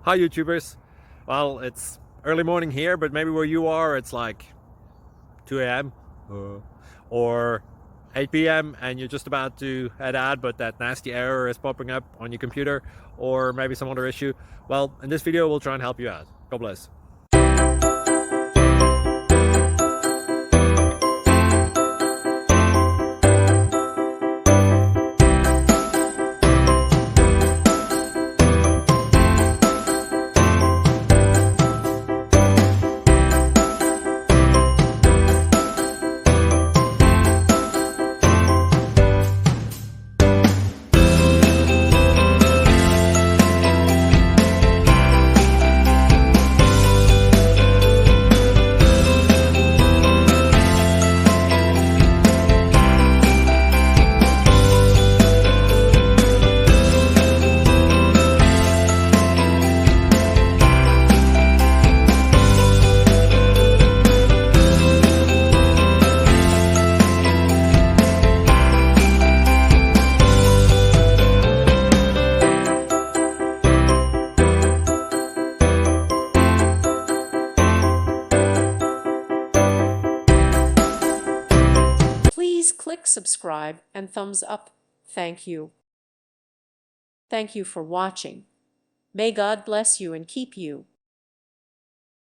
Hi YouTubers. Well, it's early morning here, but maybe where you are it's like 2 a.m. or 8 p.m. and you're just about to head out, but that nasty error is popping up on your computer, or maybe some other issue. Well, in this video we'll try and help you out. God bless. Please click subscribe and thumbs up. Thank you. Thank you for watching. May God bless you and keep you.